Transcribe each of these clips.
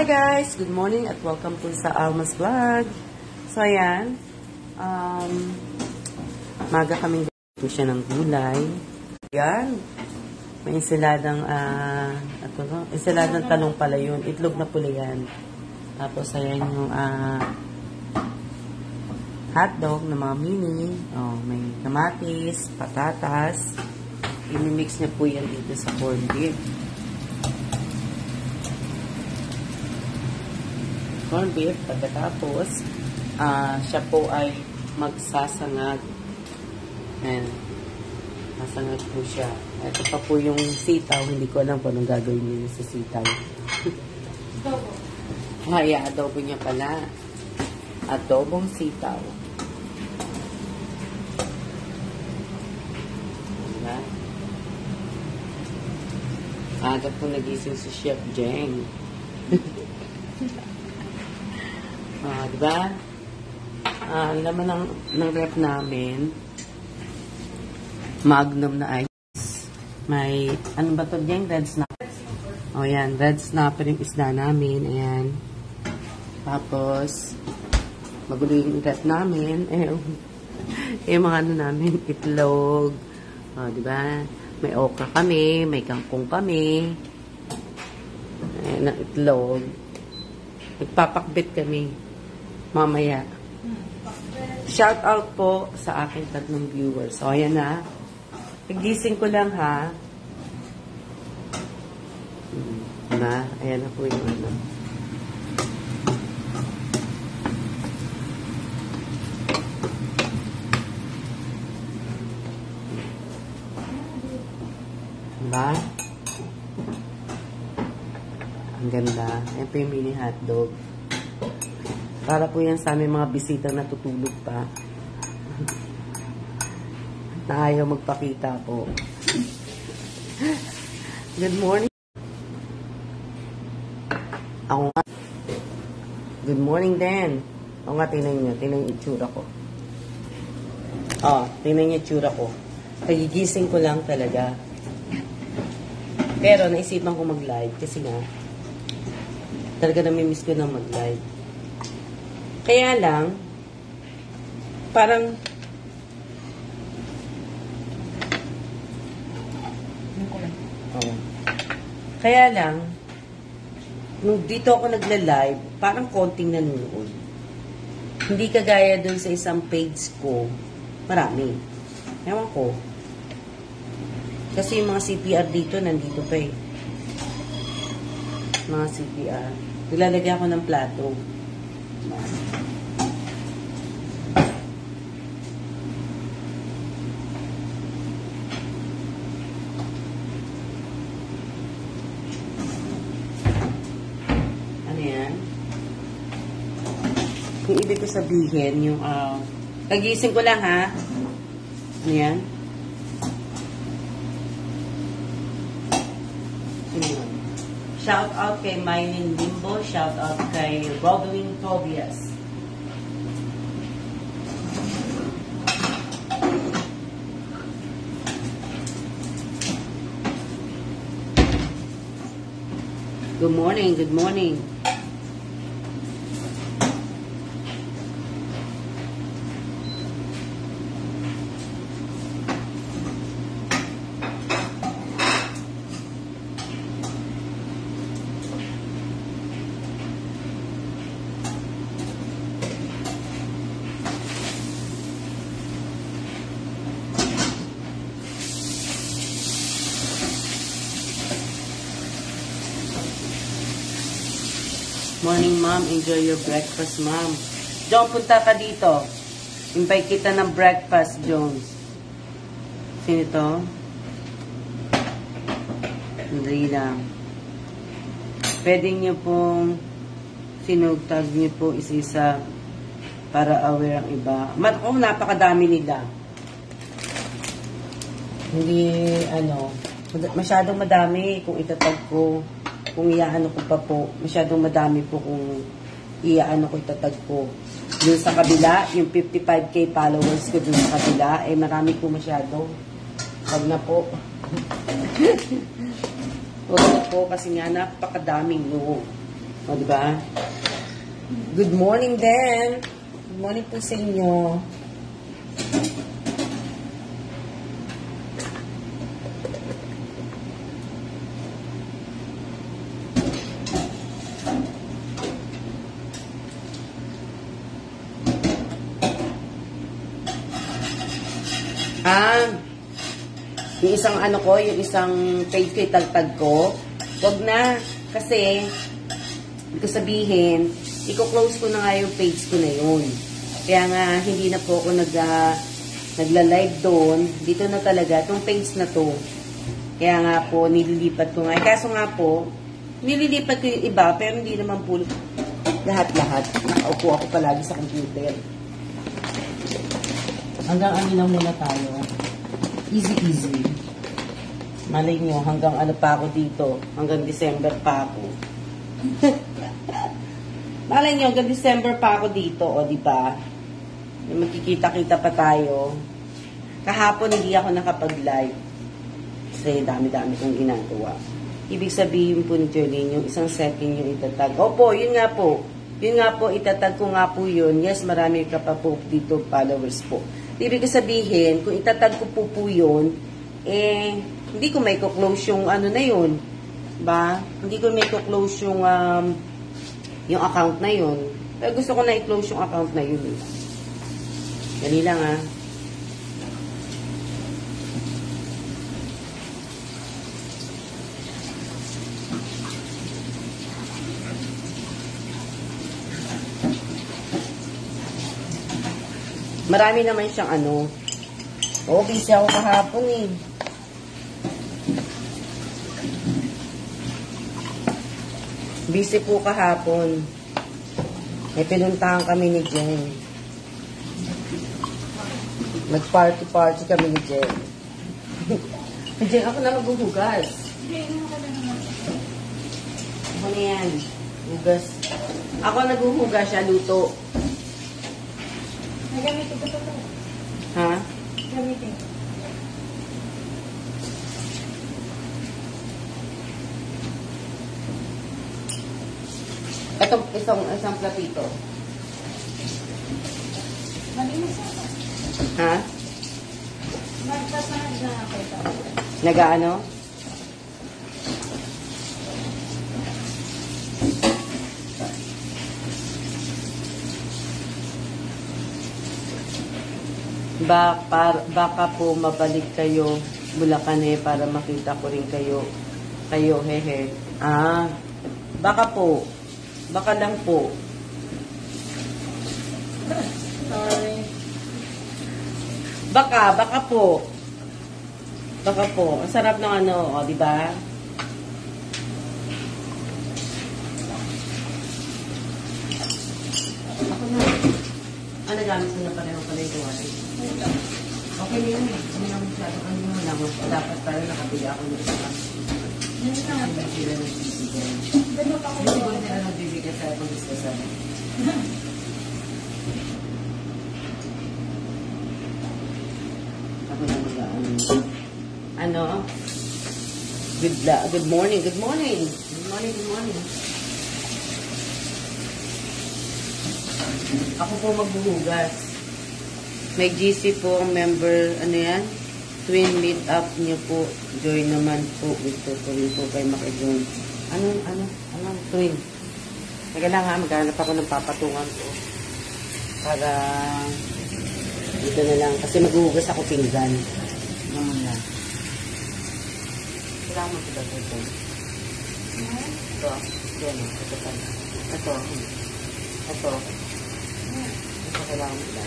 Hi guys! Good morning at welcome po sa Alma's Vlog. So ayan, maga kaming po siya ng gulay. Ayan, may insaladang, insaladang talong pala yun. Itlog na pula yan. Tapos ayan yung hotdog na mga mini. Oh, may kamatis, patatas. I-mix niya po yan dito sa corned beef. Corned beef, pagkatapos, siya po ay magsasangag. Ayan. Masangag po siya. Ito pa po yung sitaw. Hindi ko alam kung anong gagawin niyo sa sitaw. Adobo. Ay, adobo niya pala. Adobong sitaw. Diba? Aga po nagising si Chef Jeng. Diba? Laman ng rep namin, Magnum na ice. May, ano ba ito dyan? Red snapper. O yan, red snapper yung isda namin. Ayan. Tapos, magulo yung rep namin. Yung mga ano namin, itlog. O, diba? May okra kami, may kangkong kami. Ayan, ang itlog. Nagpapakbit kami mamaya. Shout out po sa aking 3 viewers. So, ayan na. Nagising ko lang ha. Na, ayan na po yung ano. Diba? Ang ganda. Ayan po yung mini hotdog. Para po yan sa aming mga bisitang natutulog pa. Na ayaw magpakita po. Good morning. Ako nga. Good morning din. Ako nga, tingnan nyo. Tingnan yung itsura ko. Tingnan yung itsura ko. Nagigising ko lang talaga. Pero naisipan ko mag-live kasi nga talaga namimiss ko na mag-live. Kaya lang, parang kaya lang, nung dito ako nagla-live, parang konting nanonood. Hindi kagaya dun sa isang page ko, marami. Ewan ko. Kasi yung mga CPR dito, nandito pa eh. Mga CPR. Nilalagyan ko ng plato. Ano yan? Kung ibig ko sabihin, yung kagising ko lang ha. Ano yan? Shout out kay Mylene Limbo. Shout out kay Robin Tobias. Good morning, good morning. Morning, ma'am. Enjoy your breakfast, ma'am. John, punta ka dito. Invite kita ng breakfast, Jones. Sino ito? Hindi lang. Pwede niyo pong sinugtag niyo po isa-isa para aware ang iba. Napakadami nila. Hindi, masyadong madami kung itatag ko. Kung iaano ko pa po, masyadong madami po kung iaano ko, itatag ko. Yung sa kabila, yung 55k followers ko dun sa kabila, marami po masyado. Wag na po. Wag na po kasi nga napakadaming no. O, diba? Good morning din. Good morning po sa inyo. Yung isang ano ko, yung isang page ko, itagtag ko, wag na. Kasi, hindi ko sabihin, i-close ko na nga yung page ko na yun. Kaya nga, hindi na po ako nagla-live doon. Dito na talaga, itong page na to. Kaya nga po, nililipat ko nga. Kaso nga po, nililipat ko yung iba, pero hindi naman po lahat-lahat. Nakaupo ako palagi sa computer. Hanggang ano lang muna tayo. Easy. Malay nyo, hanggang ano pa ako dito. Hanggang December pa ako. Malay nyo, hanggang December pa ako dito. O, diba? Magkikita-kita pa tayo. Kahapon, hindi ako nakapag-live. Kasi dami-dami kong ginagawa. Ibig sabihin po ni Jolene, yung isang setting yung itatag. Opo, yun nga po. Yun nga po, itatag ko nga po yun. Yes, marami ka pa po dito followers po. Ibig sabihin, kung itatag ko po yun, hindi ko may close yung ano na yun. Ba? Hindi ko may close yung account na yun. Pero gusto ko na i-close yung account na yun. Dali lang Marami naman siyang ano. Oo, busy ako kahapon Busy po kahapon. May pinuntahan kami ni Jen. Mag-party kami ni Jen. Jen, ako na maghuhugas. Ako na yan. Hugas. Ako naghuhugas siya, luto. Nagamitin ko ito. Ha? Gamitin. Ito, isang platito. Malinis ako. Ha? Magsasanad na ako ito. Nagaano? Baka po mabalik kayo Bulacan para makita ko rin kayo. Hehe. Baka po. Baka lang po. Sorry. Baka po. Baka po. Ang sarap ng ano, di ba? Ako na. Gamit ko na pareho pala ito. Okay na yun. Hindi na masyado kami mo lang. Dapat tayo nakabili ako ng isa. Yun na. Hindi sila nagsisigan. Dalo pa ko. Hindi siguro nila nagbibigay sa akong discusan. Ako na ano? Good morning. Ako po magbuhugas. May GC po ang member, ano yan? Twin meet up niyo po. Join naman po. Gusto ko rin po kayo makijoin. Anong twin? Teka lang maghanap ako ng papatungan ko. Para dito na lang. Kasi maghuhugas ako pinggan. Naman na. Kailangan mo ito ito. Ito. Ito. Ito kailangan mo ito.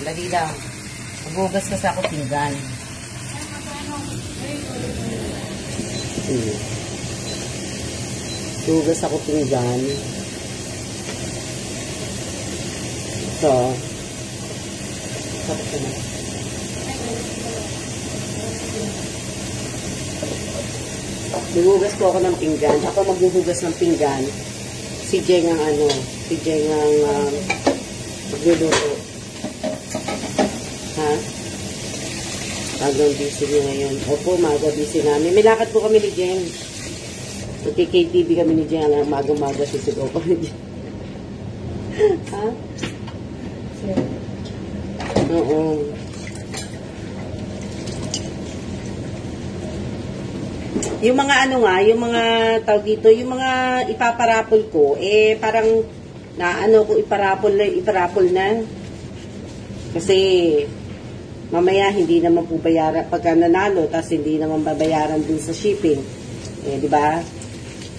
Lagi lang. Maghuhugas kasi ako pinggan. Maghuhugas ako pinggan. Ito. Tapos na. Maghuhugas po ako ng pinggan. Ako maghuhugas ng pinggan. Si Jeng ang magluluto. Ha? Magang busy niya ngayon. Opo, maga busy namin. May lakad po kami ni Jeng. Magki-KTV kami ni Jenna, maga-maga sisigaw pa ni Jenna. Ha? Oo. Yung mga ano nga, yung mga tawag dito, yung mga ipaparapol ko, eh parang naano ko iparapol na. Kasi mamaya hindi naman po bayaran pagka nanalo, tapos hindi naman babayaran din sa shipping. Eh, di ba?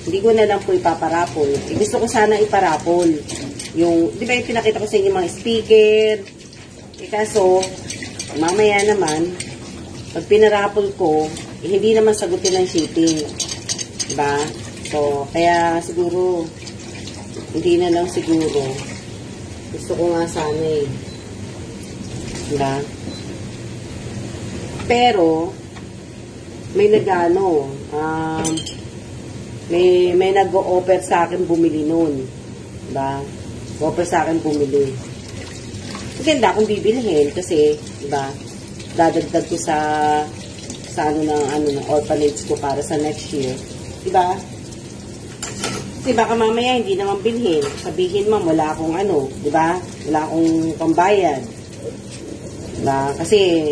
Hindi ko na lang po ipaparapol. Eh, gusto ko sana iparapol. Yung, di ba yung pinakita ko sa inyo mga speaker. Eh, kaso, mamaya naman, pag pinarapol ko, eh, hindi naman sagutin ng shipping. Diba? So, kaya siguro, hindi na lang siguro. Gusto ko nga sana eh. Diba? Pero, may nagano, may nag-o-offer sa akin bumili nun. Diba? Offer sa akin bumili. Maganda kung bibilhin kasi, diba, dadagdag ko sa ng orphanage ko para sa next year. Diba? Kasi baka mamaya hindi naman bilhin. Sabihin, ma'am, wala akong diba? Wala akong pambayad. Diba? Kasi,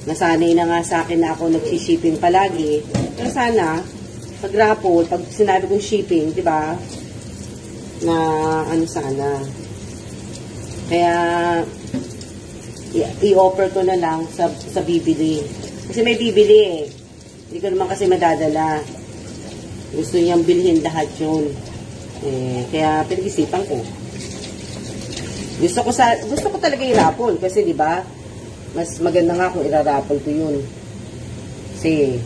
nasanay na nga sa akin na ako nag-shipping palagi. Pero sana, pag raffle, pag sinabi kong shipping, diba? Na, sana. Kaya, i-offer ko na lang sa bibili. Kasi may bibili eh. Hindi ko naman kasi madadala. Gusto niyang bilhin lahat yun. Eh, kaya pinag-isipan ko. Gusto ko talaga i-raffle. Kasi di ba mas maganda nga kung i-raffle ko yun. Kasi,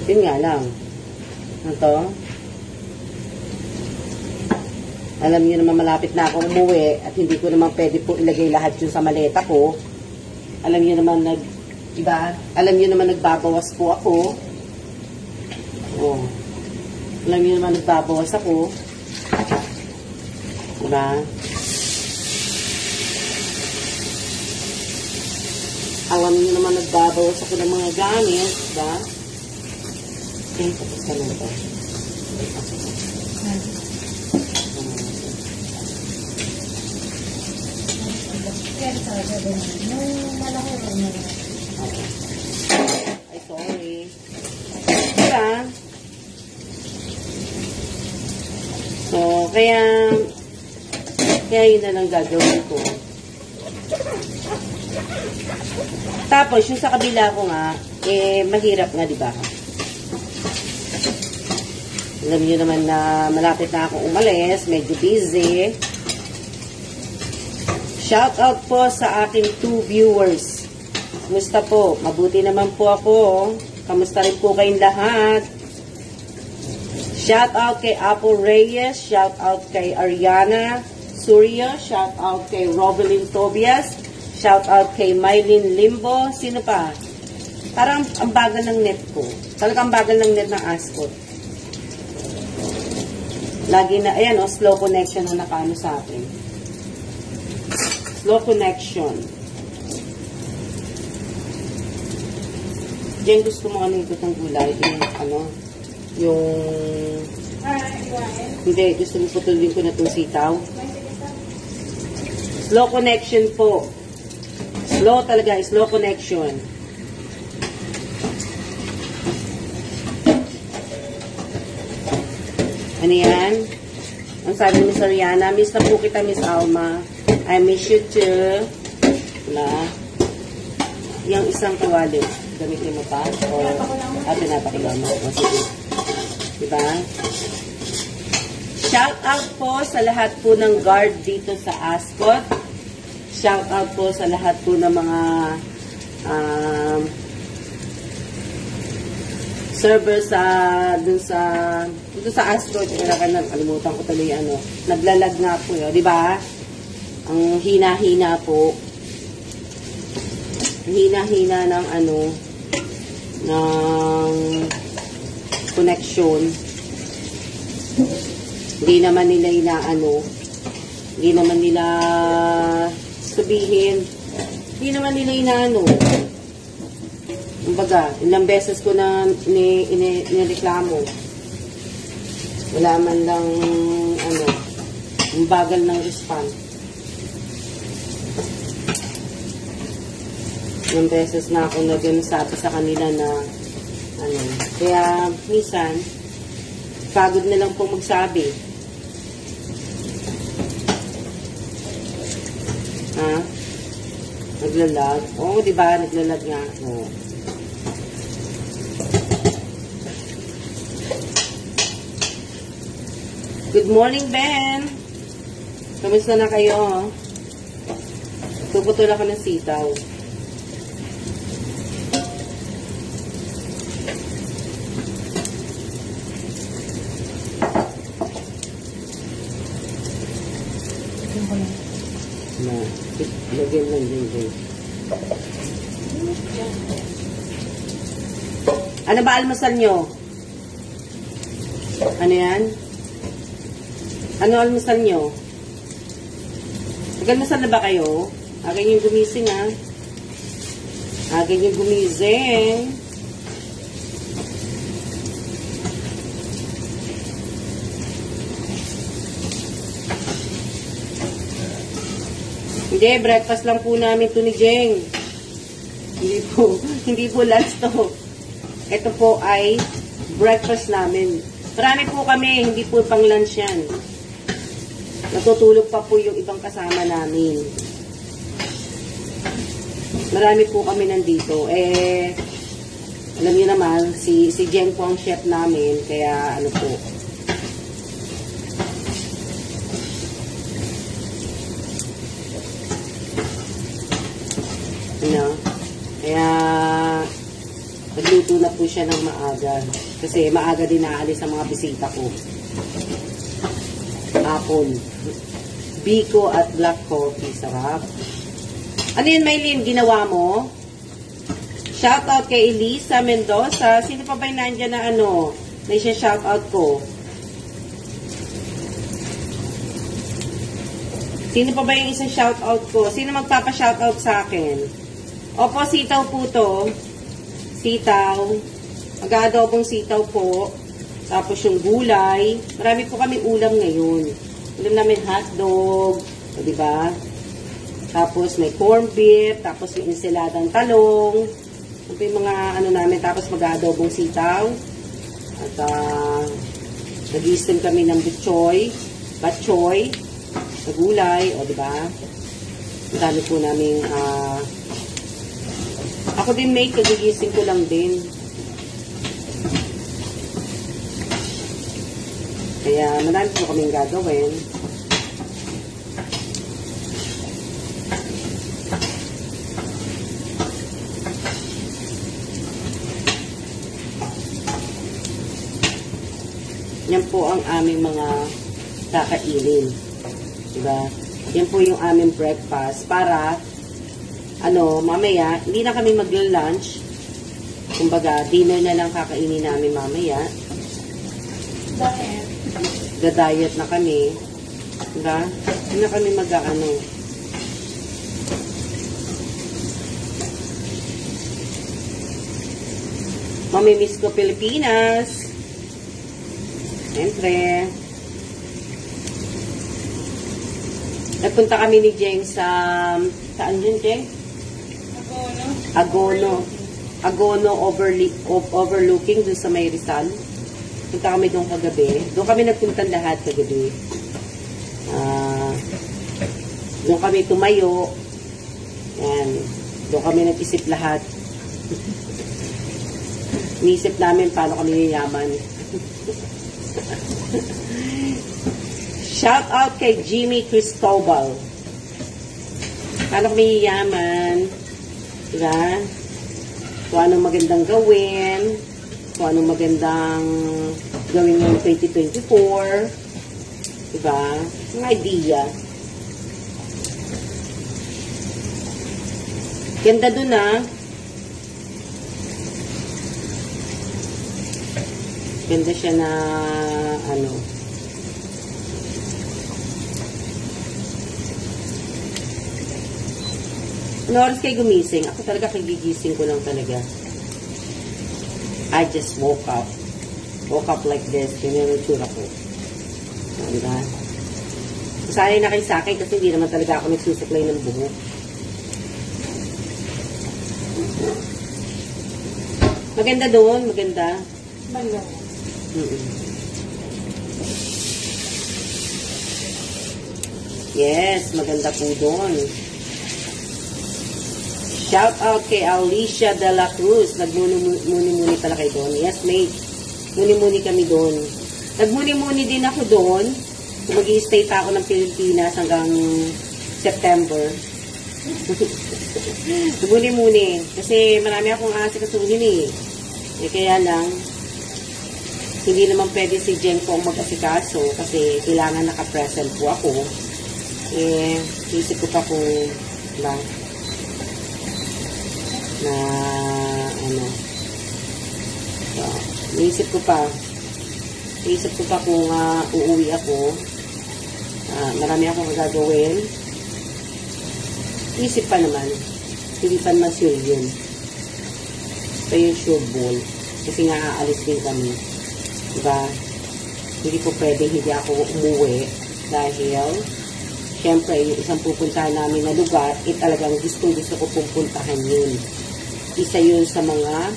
yun nga lang. Ano to? Alam niyo naman malapit na akong umuwi at hindi ko naman pwede po ilagay lahat yun sa maleta ko. Alam niyo naman diba? Alam niyo naman nagbabawas po ako. Oh. Alam niyo naman nagbabawas ako. Diba? Alam niyo naman nagbabawas ako ng mga gamit, diba? Okay, tapos ka na ito. Ay, sorry. Diba? So, kaya yun na lang gagawin ko. Tapos, yung sa kabila ko nga, eh, mahirap nga, diba? Alam niyo naman na malapit na akong umalis, medyo busy. Shout out po sa aking 2 viewers. Kamusta po? Mabuti naman po ako. Kamusta rin po kayong lahat? Shout out kay Apple Reyes. Shout out kay Ariana Surya. Shout out kay Rovelyn Tobias. Shout out kay Mylene Limbo. Sino pa? Parang ang bagal ng net ko. Talagang bagal ng net ng Ascot. Lagi na, ayan o, slow connection na nakaano sa akin. Slow connection. Diyan gusto mo ito itong gulay. Yung hindi, gusto mo putulin ko na itong sitaw. Slow connection po. Slow talaga, slow connection. Ano yan? Ang sabi ni Sariana, miss na po kita, Miss Alma. I miss you too. Wala. Yung isang tuwali, gamitin mo pa? O, pinapakilaw mo. O, sige. Diba? Shout out po sa lahat po ng guard dito sa Ascot. Shout out po sa lahat po ng mga server dito sa Ascot. Kalimutan ko tuloy naglalag nga po yun. Diba? Ang hina-hina po. Hina-hina ng ng connection. Hindi naman nila hindi naman nila sabihin, hindi naman nila Kumbaga, ilang beses ko na nireklamo. Wala man lang, ano, yung bagal ng response. Ilang beses na ako nag-sabi sa kanila na, ano, kaya, minsan, pagod na lang pong magsabi. Ha? Naglalag? Oo, diba? Naglalag nga. Oo. Good morning, Ben! Kamusta na kayo? Puputol ako ng sitaw. Na, lagyan lang din. Ano ba almusal nyo? Ano yan? Ano almusal nyo? Nag-almusal na ba kayo? Akin yung gumising, ha? Akin yung gumising. Hindi, breakfast lang po namin to ni Jeng. Hindi po lunch to. Ito po ay breakfast namin. Marami po kami, hindi po pang lunch yan. Natutulog pa po yung ibang kasama namin. Marami po kami nandito. Alam niyo naman, si Jeng po ang chef namin, kaya ano po. Ano? Kaya nagluto na po siya ng maaga. Kasi maaga din naalis ang mga bisita ko. Apple. Biko at black coffee. Sarap. Ano yun, Maylin? Ginawa mo? Shoutout kay Elisa Mendoza. Sino pa ba yung nandyan na ano? Na siya shoutout ko? Sino pa ba yung isang shoutout ko? Sino magpapa-shoutout sa akin? Opo, sitaw po to. Sitaw. Mag-aadobong sitaw po. Tapos yung gulay. Marami po kami ulam ngayon. Ulam namin hotdog. O, diba? Tapos may corned beef. Tapos may ensaladang talong. Ito yung mga ano namin. Tapos mag-aadobong sitaw. At nag-i-steam kami ng batchoy. Na gulay. O, diba? Ang dami po namin ako din may kagigising ko lang din. Kaya marami po kaming gagawin. Yan po ang aming mga kakainin. Diba? Yan po yung aming breakfast para mamaya, hindi na kami magla-lunch. Kumbaga, dinner na lang kakainin namin mamaya. Diet. Ga-diet na kami. Diba? Hindi na kami mag-ano. Mamimiss ko Pilipinas. Siyempre. Nagpunta kami ni Jeng saan yun, Jeng? Agono overlooking dun sa may Rizal. Punta kami doon kagabi. Doon kami nagpunta lahat kagabi. Doon kami tumayo. Yan. Doon kami nag-isip lahat. Inisip namin paano kami yayaman. Shout out kay Jimmy Cristobal. Paano kami yayaman? Diba? Kung anong magandang gawin, kung anong magandang gawin ngayong 2024, diba? Mga idea. Ganda dun, Ganda siya na, Ano oras kayo gumising? Ako talaga kagigising ko lang talaga. I just woke up. Woke up like this. Yun yung tsura ko. Diba? Sanay na kayo sa akin kasi hindi naman talaga ako nagsusuklay ng buhok. Maganda doon, maganda. Balo. Yes, maganda po doon. Shout out kay Alicia de la Cruz. Nagmuni-muni pala kayo doon. Yes, mate. Muni-muni kami doon. Nagmuni-muni din ako doon. Mag-i-stay pa ako ng Pilipinas hanggang September. Muni-muni. Kasi marami akong asikasuhin eh. Kaya lang, hindi naman pwede si Jen po ang mag-asikaso kasi kailangan naka-present po ako. Isip ko pa kung na ano. So, naisip ko pa kung uuwi ako. Marami akong gagawin. Isip pa naman. Hindi pa naman sure yun. Ito yung sure ball. Kasi nga aalis din kami. Diba? Hindi ko pwede hindi ako umuwi dahil syempre yung isang pupuntahan namin na lugar talagang gusto ko pupuntahan yun. Isa yun sa mga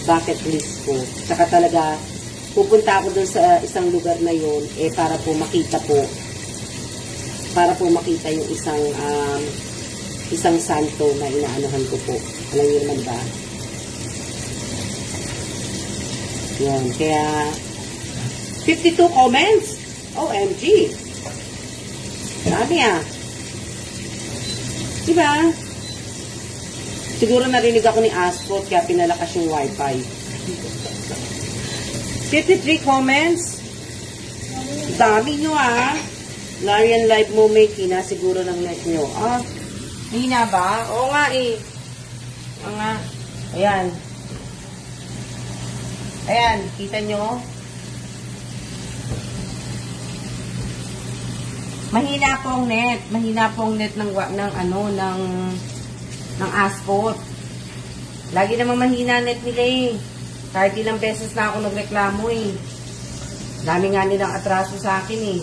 bucket list ko. Saka talaga pupunta ako dun sa isang lugar na yun para po makita yung isang santo na inaanuhan ko po. Alam niyo naman ba? Yun. Kaya 52 comments. OMG. Marami diba? Siguro narinig ako ni Ascot kaya pinalakas yung wifi. 53 comments. Dami nyo Larian Live mo may kina siguro ng net nyo. Hina ba? Oo nga Oo nga. Ayan. Ayan, kita nyo? Mahina po ang net. Mahina po ang net ng Ascot. Lagi namang mahina net nila Kahit ilang beses na ako nagreklamo Dami nga nilang atraso sa akin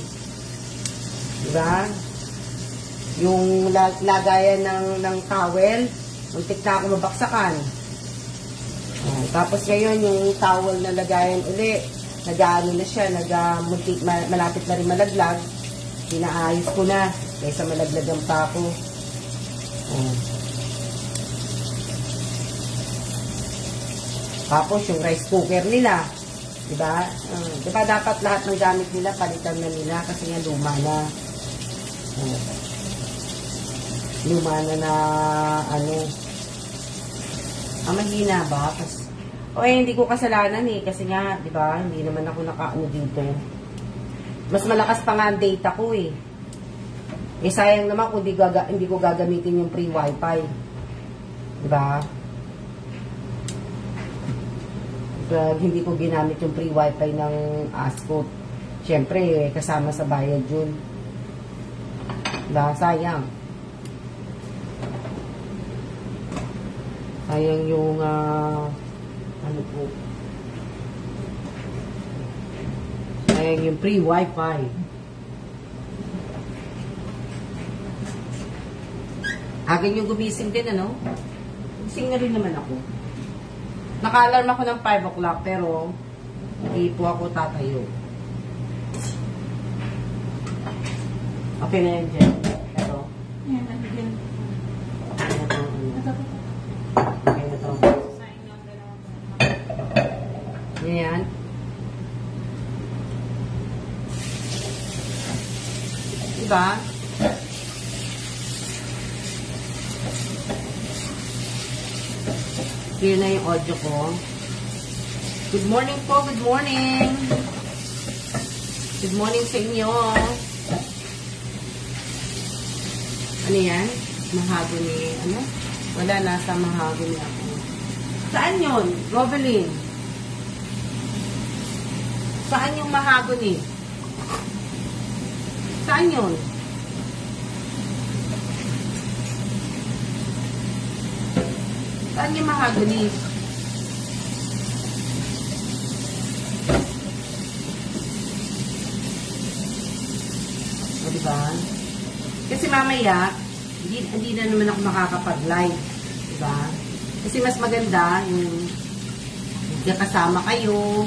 Diba? Yung lagayan ng towel, muntik na ako mabaksakan. Tapos ngayon, yung towel na lagayan uli, nag-ano na siya, malapit na rin malaglag. Pinaayos ko na, kaysa malaglagan pa ako. Tapos yung rice cooker nila, diba? Diba dapat lahat ng gamit nila, palitan na nila kasi nga luma na. Luma na mahina ba? Hindi ko kasalanan kasi nga, di ba, hindi naman ako nakaano dito. Mas malakas pa nga ang data ko sayang naman kung hindi ko gagamitin yung free wifi. Di ba? Hindi ko ginamit yung free wifi ng Ascot. Siyempre, kasama sa bayad yun. Diba? Sayang. Sayang yung sayang yung free wifi. Agad yung gumising din, Gising na rin naman ako. Naka-alarm ako ng 5 o'clock pero hindi po ako tatayo. Okay na yan, Jen. Ito. Yan, nabigyan. Okay na to. Yan. Diba? Clear na yung audio ko. Good morning po, good morning. Good morning sa inyo. Ano yan? Mahagoni, Wala, nasa mahagoni ako. Saan yun? Rovelyn? Saan yung mahagoni? Saan yun? Saan yung mahagoni? O, diba? Kasi mamaya, hindi na naman ako makakapag-live. Diba? Kasi mas maganda yung kasama kayo,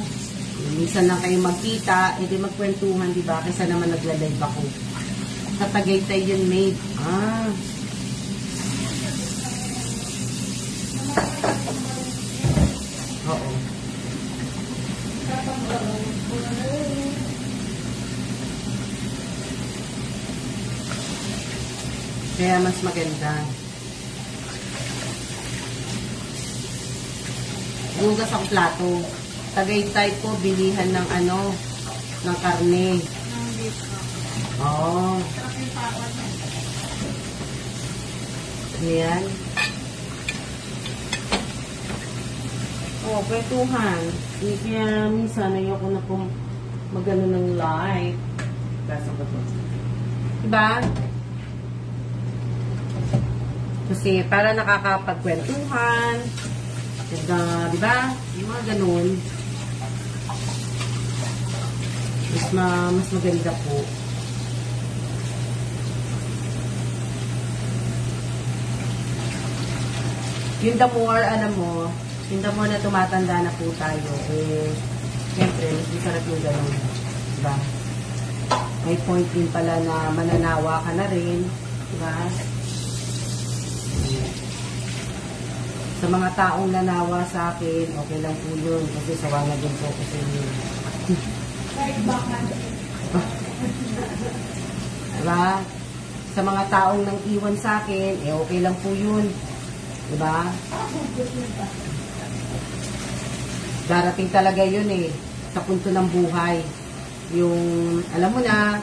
minsan lang kayo magkita, edi magkwentuhan, diba? Kaysa naman nagla-live ako. Sa Tagaytay yun, mate. Ah. Oo. Kaya mas maganda. Hugas ang plato. Tagaytay po, bilihan ng ano, ng karne. Oo. Ayan. Oh, kwentuhan. Kaya minsan ayoko na pong magano ng live. Kasi ko to. Diba? Kasi para nakakapagkwentuhan. Diba? Yung mga ganun. Mas maganda po. Yung the more, alam mo, yung the more na tumatanda na po tayo, eh, siyempre, mas sarap yung ganun. Diba? May point din pala na mananawa ka na rin. Diba? Sa mga taong nanawa sa akin, okay lang po yun. Kasi sawa na din po kasi yun. Diba? Sa mga taong nang iwan sa akin, eh okay lang po yun. Diba? Darating talaga yun eh. Sa punto ng buhay. Yung, alam mo na,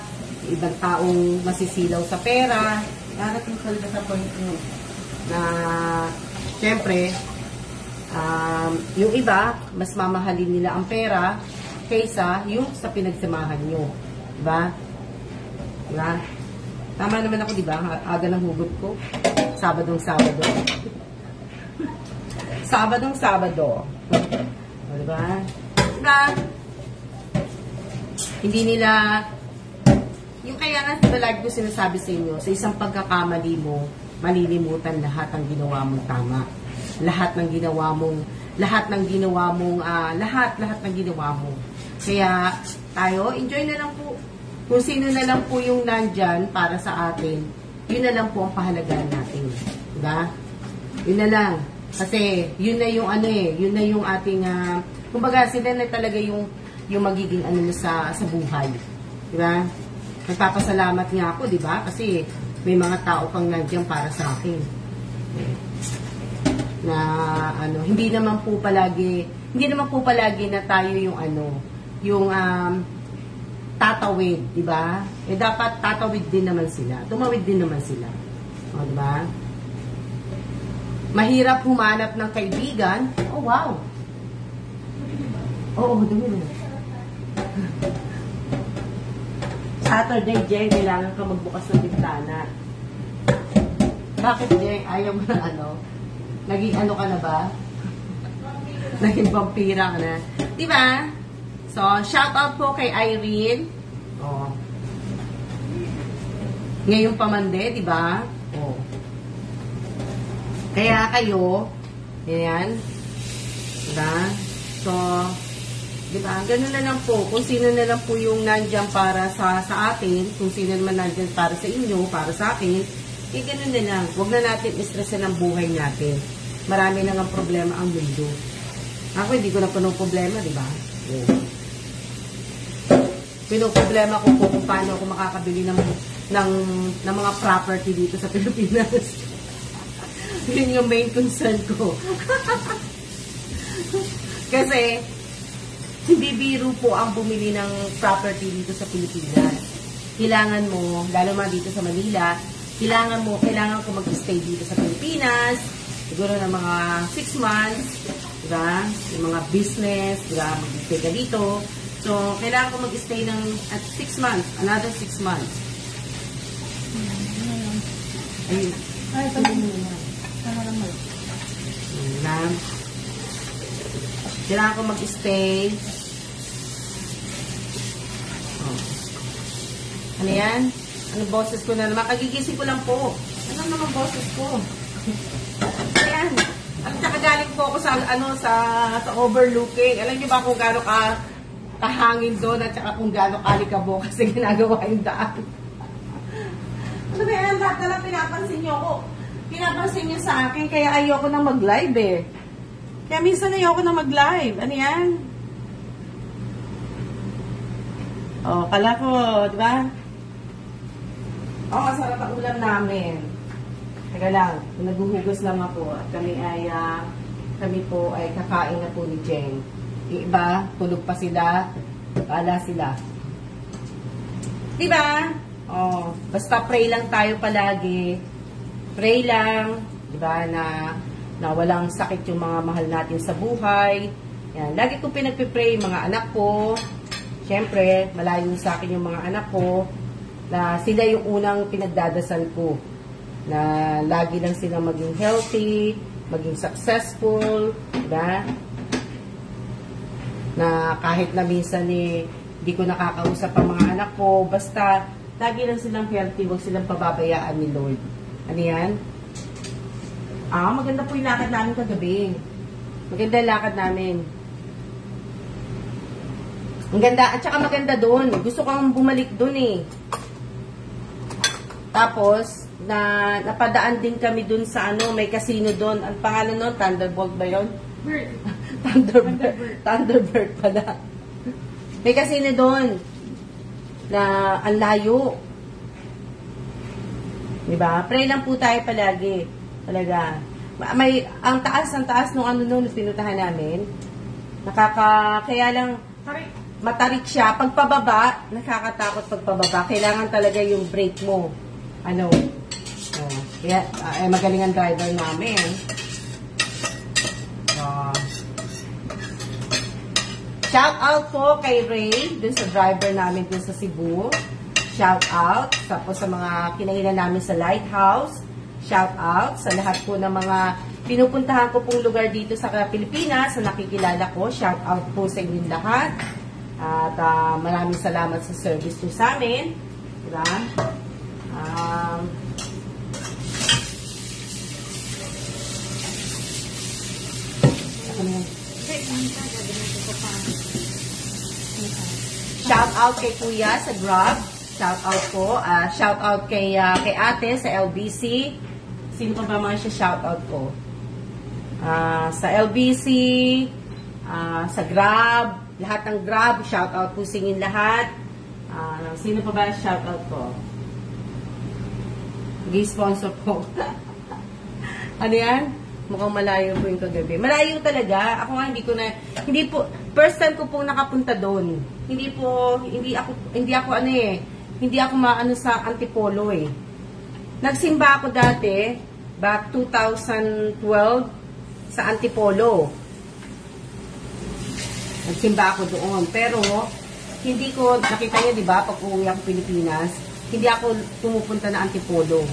ibang taong masisilaw sa pera. Darating talaga sa point yun. Na, siyempre, yung iba, mas mamahalin nila ang pera kaysa yung sa pinagsamahan nyo. Diba? Diba? Tama naman ako, diba? Aga ng hugot ko. Sabadong-Sabado. Sabadong-Sabado. O, diba? Diba? Hindi nila, yung kaya nga, diba, lagi ko sinasabi sa inyo, sa isang pagkakamali mo, malilimutan lahat ng ginawa mong tama. Lahat ng ginawa mong lahat ng ginawa mo. Kaya tayo, enjoy na lang po. Kung sino na lang po yung nandyan para sa atin, yun na lang po ang pahalagahan natin. Diba? Yun na lang. Kasi yun na yung ano eh, yun na yung ating kumbaga sila na talaga yung magiging ano sa buhay. Diba? Nagpapasalamat nga ako, diba? Kasi may mga tao pang nandiyan para sa akin. Na ano, hindi naman po palagi na tayo yung ano, yung tatawid, di ba? Eh dapat tatawid din naman sila. Tumawid din naman sila. O, di ba? Mahirap humanap ng kaibigan. Oh, wow. Oo, dumi na. Saturday, Jeng, kailangan ka magbukas ng bintana. Bakit, Jeng? Ayaw mo na ano? Naging ano ka na ba? Naging vampira ka na. Diba? So, shout out po kay Irene. Oh. Ngayon pamande, diba? Oh. Kaya kayo, yan. Diba? So, diba? Ganun na lang po. Kung sino na lang po yung nandyan para sa atin, kung sino naman nandyan para sa inyo, para sa akin, eh, ganun na lang. Huwag na natin istresan ang buhay natin. Marami na nga problema ang mundo. Ako, hindi ko na problema, di ba? Oh. Pinoproblema ko po kung paano ako makakabili ng mga property dito sa Pilipinas. Yun yung main concern ko. Kasi, hindi biro po ang bumili ng property dito sa Pilipinas. Kailangan mo, lalo man dito sa Manila, kailangan ko mag-stay dito sa Pilipinas, siguro ng mga 6 months, diba? Yung mga business, diba? Mag-stay ka dito. So, kailangan ko mag-stay ng at 6 months, another 6 months. Ayun. Ay, pala mo na. Sana naman. Ayun. Kailangan ko mag-stay. Oh. Ano yan? Ano boses ko na naman? Kagigising ko lang po. Ano naman boses ko? Ayan. At saka galing po ako sa, sa overlooking. Alam niyo ba kung gaano kahangin doon at saka kung gaano kalikabo kasi ginagawa yung daan. Ano ba yan? Lahat na lang pinapansin niyo ako. Pinapansin niyo sa akin kaya ayoko na mag-live eh. Kaya minsan ayoko na mag-live. Ano yan? Oh, kala ko, di ba? Oh, masarap ang ulam namin. Teka lang, naghuhugas lang ako at kami po ay kakain na po ni Jeng. Yung iba, tulog pa sila, kala sila. Diba? Oh, basta pray lang tayo palagi. Pray lang, diba, na walang sakit yung mga mahal natin sa buhay. Yan, lagi ko pinagpipray mga anak ko. Siyempre, malayo sa akin yung mga anak ko na sila yung unang pinagdadasal ko. Na lagi lang silang maging healthy, maging successful, diba? Na kahit na minsan di ko nakakausap ang mga anak ko, basta lagi lang silang healthy, huwag silang pababayaan ni Lord. Ano yan? Maganda po yung lakad namin kagabi. Maganda yung lakad namin. Ang ganda, at saka maganda doon. Gusto kong bumalik doon eh. Tapos, napadaan din kami doon sa may casino doon. Ang pangalan noon, Thunderbolt ba yun? Bird. Thunderbird pala. May casino doon na ang layo. Diba? Pray lang po tayo palagi. Talaga. Ang taas nung nung pinuntahan namin. Kaya lang, matarik siya. Pagpababa, nakakatakot pagpababa. Kailangan talaga yung brake mo. Kaya, magaling ang driver namin. Shout out po kay Ray, dun sa driver namin dun sa Cebu. Shout out. Tapos sa mga kinainan namin sa Lighthouse. Shout out sa lahat po ng mga pinupuntahan ko pong lugar dito sa Pilipinas na nakikilala ko. Shout out po sa inyong lahat. At maraming salamat sa service nyo sa amin. Diba? Shout out kay Kuya sa Grab. Shout out po. Shout out kay ate sa LBC. Sino pa ba mga siya shout out ko? Sa LBC, sa Grab, lahat ng Grab, shout out po sa inyo lahat. Sino pa ba shout out ko? Sponsor po. Ano yan? Mukhang malayo po yung kagabi. Malayo talaga. Ako nga hindi po, first time ko pong nakapunta doon. Hindi ako maano sa Antipolo eh. Nagsimba ako dati, back 2012, sa Antipolo. Nagsimba ako doon. Pero, hindi ko, nakita niyo diba, pag uuwi ako Pilipinas, hindi ako pumupunta na Antipolo.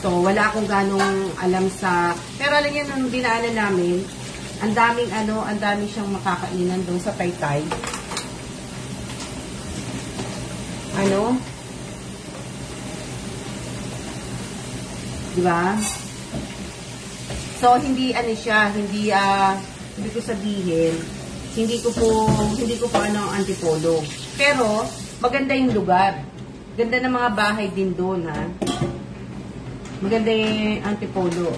So, wala akong ganong alam sa... Pero alam niyo, nung dinaanan namin, ang daming siyang makakainan doon sa Taytay. Diba? So, hindi ko sabihin, hindi ko po ang Antipolo. Pero, maganda yung lugar. Ganda ng mga bahay din doon, ha? Maganda yung Antipolo.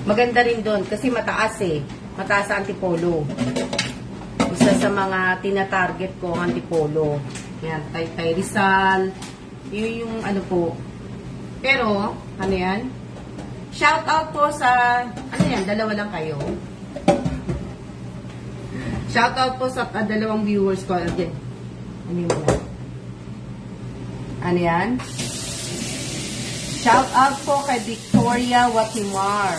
Maganda rin doon kasi mataas eh. Mataas sa Antipolo. Isa sa mga tina-target ko ang Antipolo. Yan, Taytay Rizal. Yun yung po. Pero, ano yan? Shout out po sa, dalawa lang kayo. Shout out po sa dalawang viewers ko. Again. Ano yan? Shout out po kay Victoria Watimar.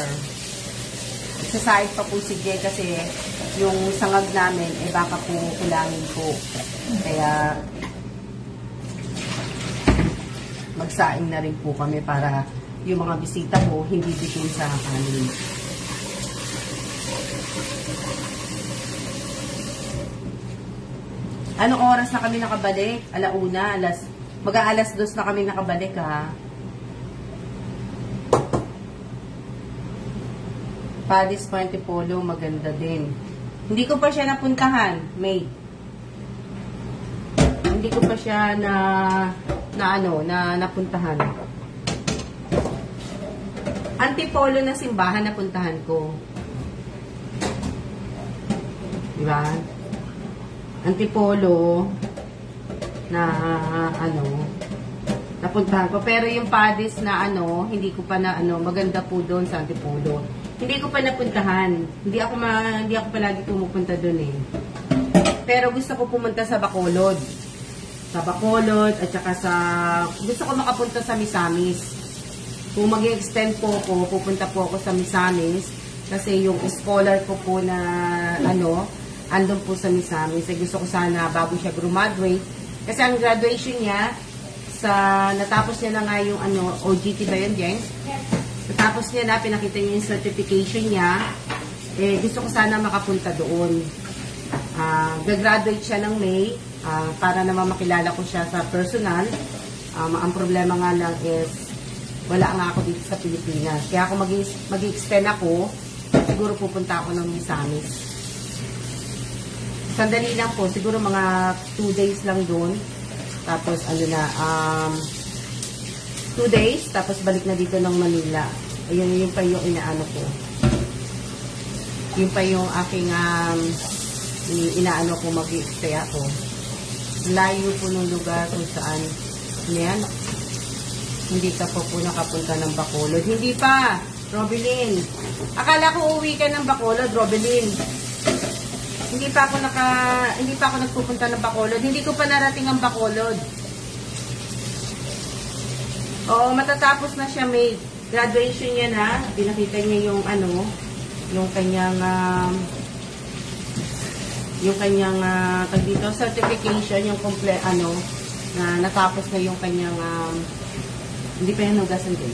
Isasahid pa po si Jay kasi yung sangag namin, baka po kulangin po. Kaya, magsaing na rin po kami para yung mga bisita po hindi bitin sa kanin. Anong oras na kami nakabalik? Alauna, mag-aalas 2 na kami nakabalik, ha? Paddy's po Antipolo, maganda din. Hindi ko pa siya napuntahan, May. Hindi ko pa siya napuntahan. Antipolo na simbahan napuntahan ko. Diba? Antipolo na napuntahan ko. Pero yung Paddy's na hindi ko pa maganda po doon sa Antipolo. Hindi ko pa napuntahan. Hindi ako palagi pumupunta doon eh. Pero gusto ko pumunta sa Bacolod. Sa Bacolod at saka gusto ko makapunta sa Misamis. Kung mag-extend po ako, pupunta po ako sa Misamis kasi yung scholar ko po na andun po sa Misamis. Gusto ko sana bago siya graduate. Kasi ang graduation niya, natapos niya na nga yung OGT ba yun, Jeng? Yes. Natapos niya na, pinakita niya yung certification niya. Gusto ko sana makapunta doon. Gagraduate siya ng May para naman makilala ko siya sa personal. Ang problema nga lang is wala nga ako dito sa Pilipinas. Kaya kung mag-extend ako, siguro pupunta ako ng Misamis. Sandali lang po, siguro mga 2 days lang doon. Tapos 2 days, tapos balik na dito ng Manila. Ayun, yun pa yung inaano ko. Yun pa yung aking inaano ko mag-stay ako. Layo po ng lugar kung saan. Yan. Hindi ka po nakapunta ng Bacolod. Hindi pa, Robelyn. Akala ko uwi ka ng Bacolod, Robelyn. Hindi pa ako nagpupunta ng Bacolod. Hindi ko pa narating ang Bacolod. Oo, matatapos na siya, May. Graduation niya na. Pinakita niya yung yung kanyang dito, certification, yung na natapos na yung kanyang hindi pa yan nugasan din.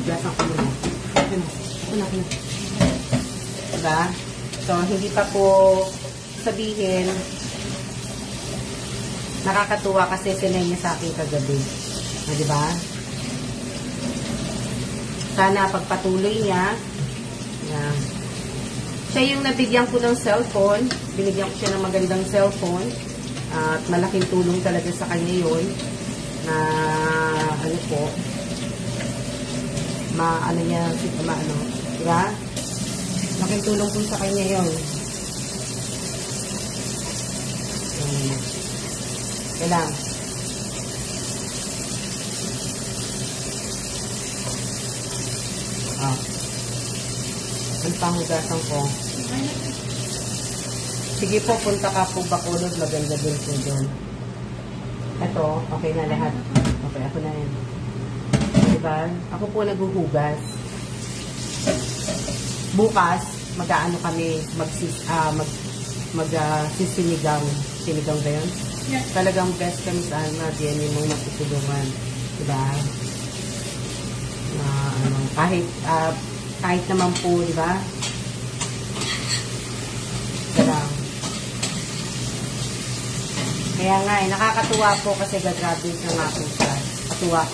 Nugasan ko muna. Ako na. Diba? So, hindi pa po sabihin nakakatuwa kasi sinay niya sa akin kagabi. Diba? Sana pagpatuloy niya. Yan. Siya yung nabigyan ko ng cellphone. Binigyan ko siya ng magandang cellphone. At malaking tulong talaga sa kanya yun. Na diba? Malaking tulong po sa kanya yun. Kailang. Ang panghugasan ko. Sige po, punta ka po Bacolod. Maganda din po doon. Ito, okay na lahat. Okay, ako na yun. Diba? Ako po naghuhugas. Bukas, mag-aano kami, sisinigang. Sinigang ba yun? Yeah. Talagang best kami sa yan yung mga matutulungan. Diba? Kahit naman po, diba? Kaya nga nakakatuwa po kasi gagraduate na nga po siya. Katuwa.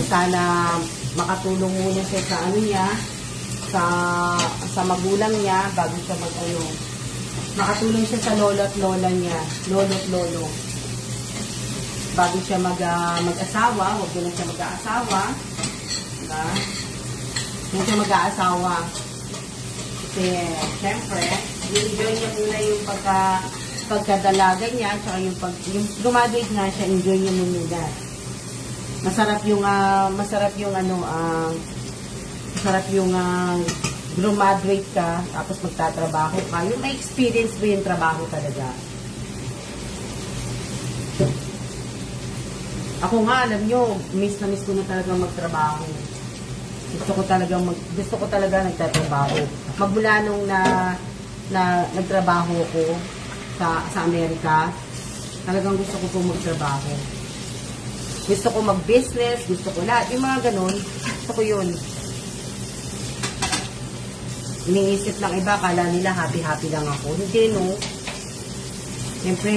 Sana makatulong muna siya sa sa magulang niya bago siya makatulong siya sa lolo at lola niya, lolo at lolo. Bago siya mag-asawa, huwag na siya mag-aasawa. Diba? Huwag siya mag-aasawa. Kasi, syempre, enjoy niya muna yung pagkadalaga niya, tsaka yung graduate nga siya, enjoy niya muna. Masarap yung graduate ka, tapos magtatrabaho ka. Yung may experience mo yung trabaho talaga. Ako nga, alam nyo, miss na miss ko na talaga magtrabaho. Gusto ko talaga nagtatrabaho. Magmula nung na nagtrabaho ko sa Amerika, talagang gusto ko po magtrabaho. Gusto ko mag-business, gusto ko lahat. Yung mga ganun, gusto ko yun. iniisip ng iba, kala nila happy-happy lang ako. Hindi, no? Siyempre,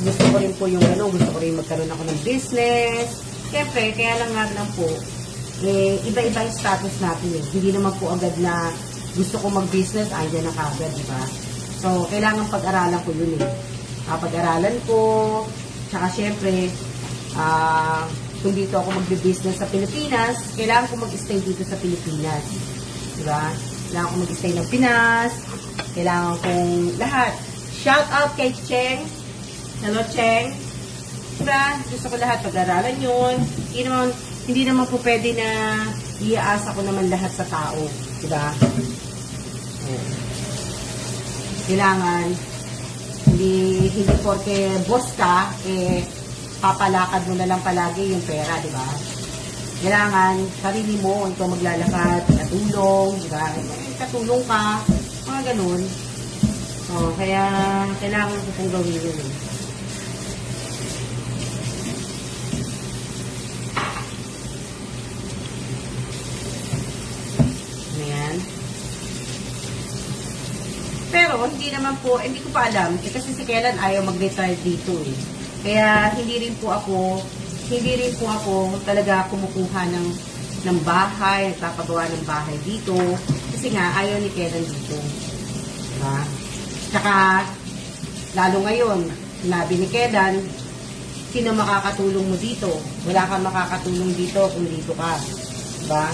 gusto ko rin po yung gusto ko rin magkaroon ako ng business. Siyempre, kaya lang po, iba-iba yung status natin eh. Hindi naman po agad na gusto ko mag-business, andyan na kagad, di ba? So, kailangan pag-aralan ko yun eh. Pag-aralan ko, tsaka siyempre, kung dito ako mag-business sa Pilipinas, kailangan ko mag-stay dito sa Pilipinas. Diba? Kailangan ko mag-stay ng Pinas. Kailangan kong lahat. Shout out kay Cheng. Hello, Cheng. Diba? Gusto ko lahat pag-aralan yun. Hindi naman po pwede na iaasa ko naman lahat sa tao. Diba? Kailangan hindi porke boss ka, papalakad mo na lang palagi yung pera, di ba? Kailangan, sarili mo, ikaw maglalakad, katulong, di ba? Katulong ka, mga ganun. So, kaya, kailangan ko pong gawin yun. Ayan. Pero, hindi naman po, hindi ko pa alam, kasi si Kellen ayaw mag-retire dito eh. Kaya hindi rin po ako talaga kumukuha ng bahay, nagpapagawa ng bahay dito. Kasi nga, ayaw ni Kellen dito. Diba? Tsaka, lalo ngayon, sinabi ni Kellen, sino makakatulong mo dito? Wala kang makakatulong dito kung dito ka. Diba?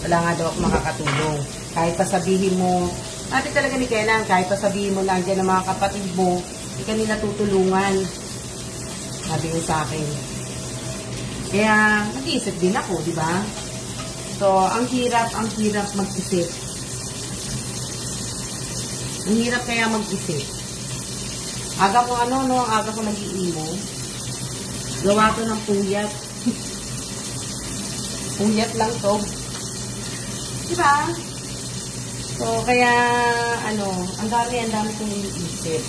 Wala nga daw ako makakatulong. Kahit pa sabihin mo, sabi talaga ni Kellen, kahit pa sabihin mo nandiyan ng mga kapatid mo, hindi ka nila tutulungan. Sabi niya sa akin. Kaya, nag-iisip din ako, di ba? So, ang hirap mag-isip. Ang hirap kaya mag-isip. Aga ko aga ko nag-iimo. Gawa ko ng puyat. Puyat lang to. Di ba? So, kaya, ang dami kong iniisip.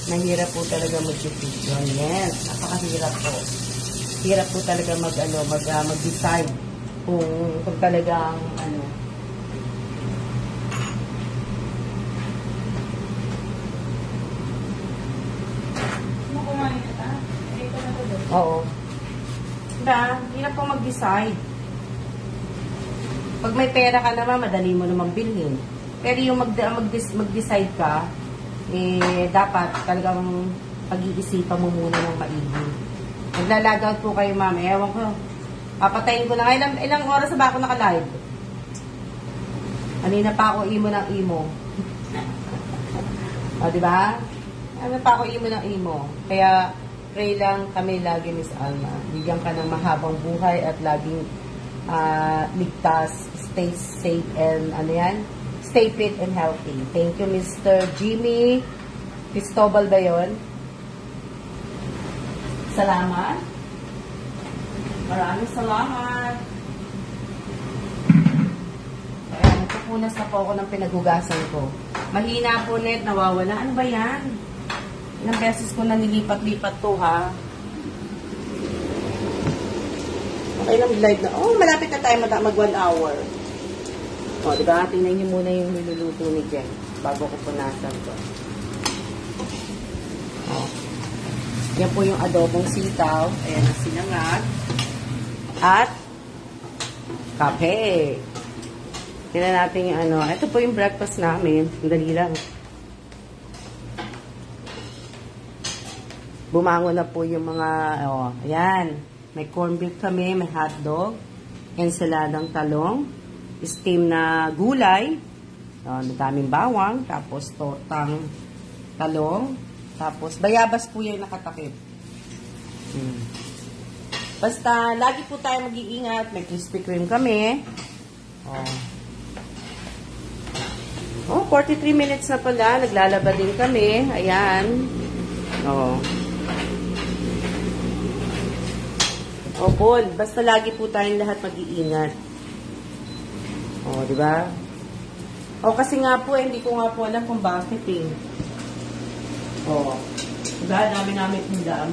Mahirap po talaga mag-decision. Yes, napakahirap po. Hirap po talaga mag-decide kung talagang Oo. Diba? Hirap po mag-decide. Pag may pera ka naman, madali mo namang bilhin. Pero yung mag-decide ka, dapat talagang pag-iisipan mo muna ng maigi. Naglalagaw po kayo, ma'am. Ewan ko. Papatayin ko na. Ilang oras na ba ako naka-live? Kanina pa ako imo ng imo. O, diba? Kanina pa ako imo ng imo. Kaya, pray lang kami lagi, Miss Alma. Bigyan ka ng mahabang buhay at laging ligtas, stay safe, and stay fit and healthy. Thank you, Mr. Jimmy Cristobal ba yun? Salamat. Maraming salamat. Kaya nagpupunas na po ako ng pinaghugasan ko. Mahina po, net, nawawala. Ano ba yan? Ilang beses ko na nilipat-lipat to, ha? Okay lang, live na. Oh, malapit na tayo mag 1 hour. O, diba? Tingnan niyo muna yung niluluto ni Jen bago ko punasan to. O. Yan po yung adobong sitaw. Ayan na sinangag. At kape. Tingnan natin yung ito po yung breakfast namin. Dali lang. Bumangon na po yung mga, ayan. May corned beef kami, may hotdog, ensaladang talong, steam na gulay, daming bawang, tapos tortang talong, tapos bayabas po yung nakatakip. Basta, lagi po tayo mag-iingat. May Krispy Kreme kami. 43 minutes na pala. Naglalaba din kami. Ayan. Paul, basta lagi po tayong lahat mag-iingat. Diba? Kasi nga po, hindi ko nga po alam kung bakit eh. Diba? Dami namin ulam.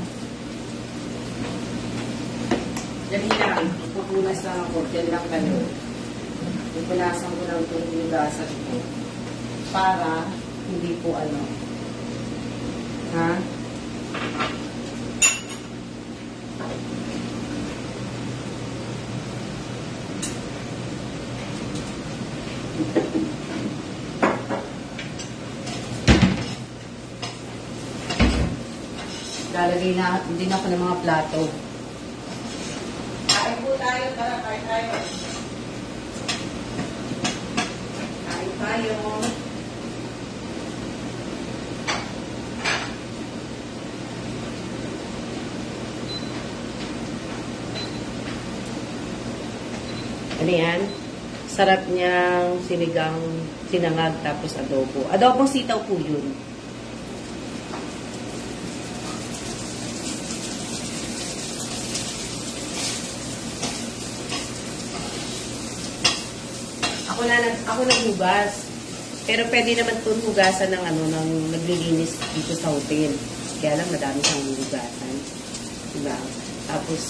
Dali lang. punas lang ako, dyan lang kayo. Pupunasan ko lang itong hinugasan ko. Para hindi po ano. Ha? Lalagay na din ako ng mga plato. Kain po tayo, tara, kain tayo. Kain tayo. Ano yan? Sarap niyang sinigang, sinangag, tapos adobo. Adobong sitaw po yun. Ako naghugas. Pero pwede naman po hugasan ng ng naglilinis dito sa hotel. Kaya lang madami siyang hugasan. Diba? Tapos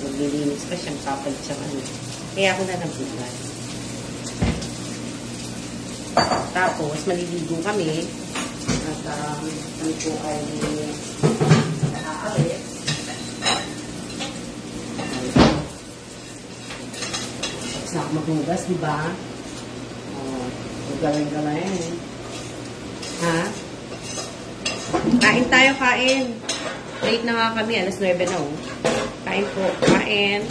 naglilinis pa siyang kapalit siyang Kaya ako na naghugas. Tapos maliligo kami. At kami po ay nakaalis. Tapos na ako maghugas, diba? Galing-galing. Ha? Kain tayo, kain. Late na nga kami, alas 9 na. Kain po, kain.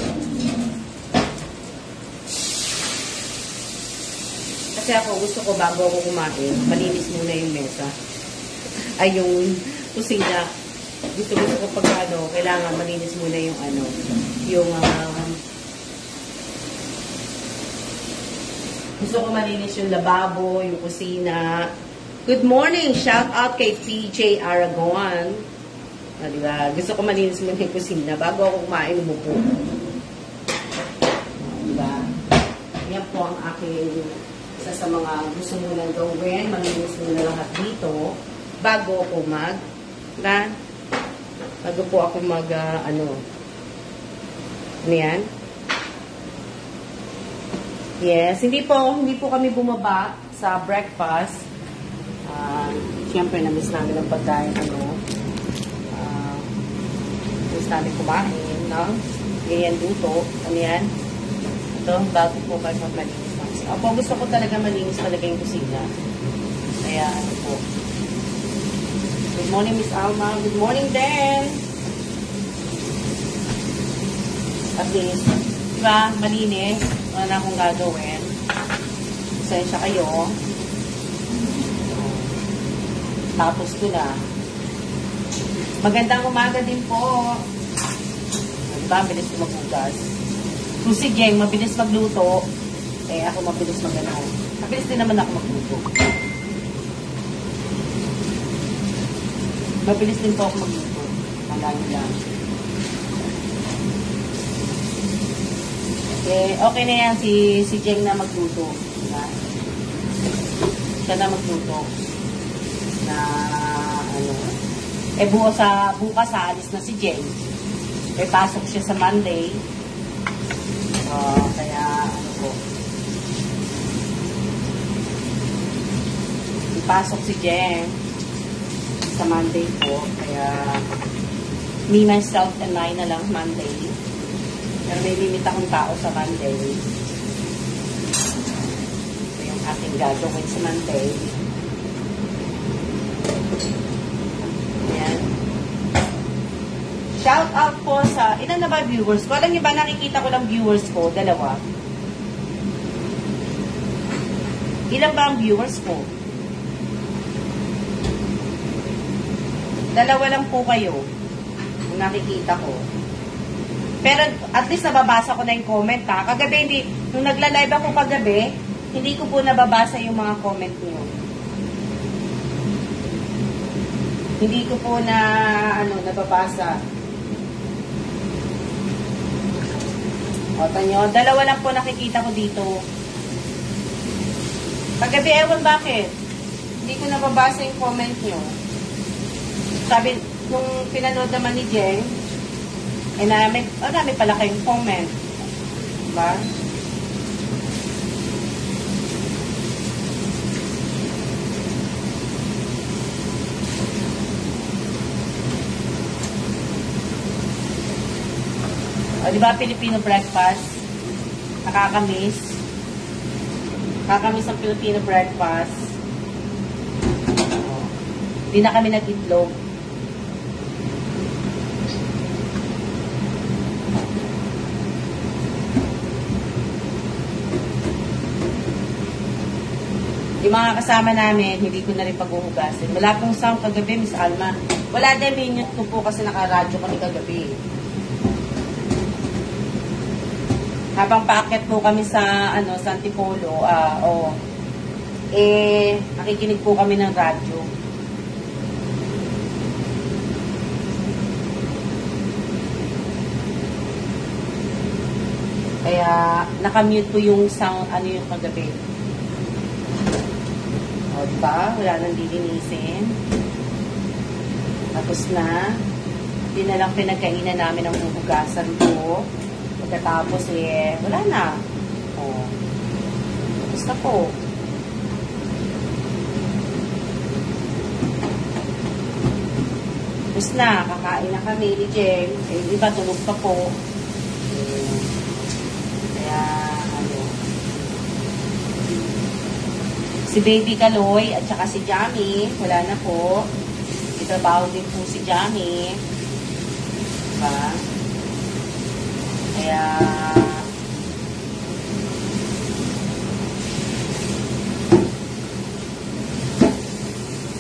Kasi ako, gusto ko bago ako kumain, malinis muna yung mesa. Ay, yung kusina. Gusto ko pag kailangan malinis muna yung gusto ko malinis yung lababo, yung kusina. Good morning! Shout out kay PJ Aragon. Diba? Gusto ko malinis muna yung kusina bago ako kumain, umupo. Diba? Yan po ang aking isa sa mga gusto mo nang gawin. Malinis muna lahat dito bago ako bago po ako ano yan? Yes, hindi po kami bumaba sa breakfast. Siyempre, na-miss namin ang pagkain, miss namin kumain, no? Ganyan luto. Ano yan? Ito, bago po kayo malinis. Ako, gusto ko talaga malinis talaga yung kusina. Kaya, po. Good morning, Miss Alma. Good morning, Dan. At least, diba, malinis. Wala na akong gagawin. Pasensya kayo. Tapos ko na. Magandang umaga din po. Diba, mabilis ko maghugas. Kung si Jeng, mabilis magluto, ako mabilis maganaw. Mabilis din naman ako magluto. Mabilis din po ako magluto. Malalo lang. Okay na yan si Jeng na magluto. Siya na magluto. Na bukas aalis na si Jeng. Pasok siya sa Monday. Kaya ipasok si Jeng sa Monday po. Kaya me, myself, and I na lang Monday. Pero may limit akong tao sa Monday. Ito yung aking gagawin sa Monday. Ayan. Shout out po sa, ilan na ba viewers ko? Alam niyo ba, nakikita ko lang viewers ko, 2. Ilan ba ang viewers ko? 2 lang po kayo. Kung nakikita ko. Pero at least nababasa ko na yung comment, ha. Kagabi, nung nagla-live ako kagabi, hindi ko po nababasa yung mga comment niyo. Hindi ko po nababasa. O, tanyo, 2 lang po nakikita ko dito. Kagabi, ewan bakit. Hindi ko nababasa yung comment niyo. Sabi, nung pinanood naman ni Jeng, may pala kayong comment. Diba? O, diba Filipino breakfast? Nakakamiss. Nakakamiss ang Filipino breakfast. O, hindi na kami nag-itlog. Yung mga kasama namin, hindi ko na rin paghuhugasin. Wala pong sound kagabi, Miss Alma. Wala din, minute ko po kasi nakaradyo kami kagabi. Habang paakyat po kami sa sa Antipolo, nakikinig po kami ng radyo. Kaya nakamute po yung sound yung kagabi. O, diba? Wala nang lilinisin. Tapos na. Hindi na lang pinagkainan namin ang huhugasan ko. Pagkatapos, wala na. O. Tapos na po. Tapos na. Kakain na kami ni Jem. Iba, tulog pa po. Kaya, si Baby Kaloy at saka si Jamie, wala na po. Itrabaho din po si Jamie. Diba? Kaya,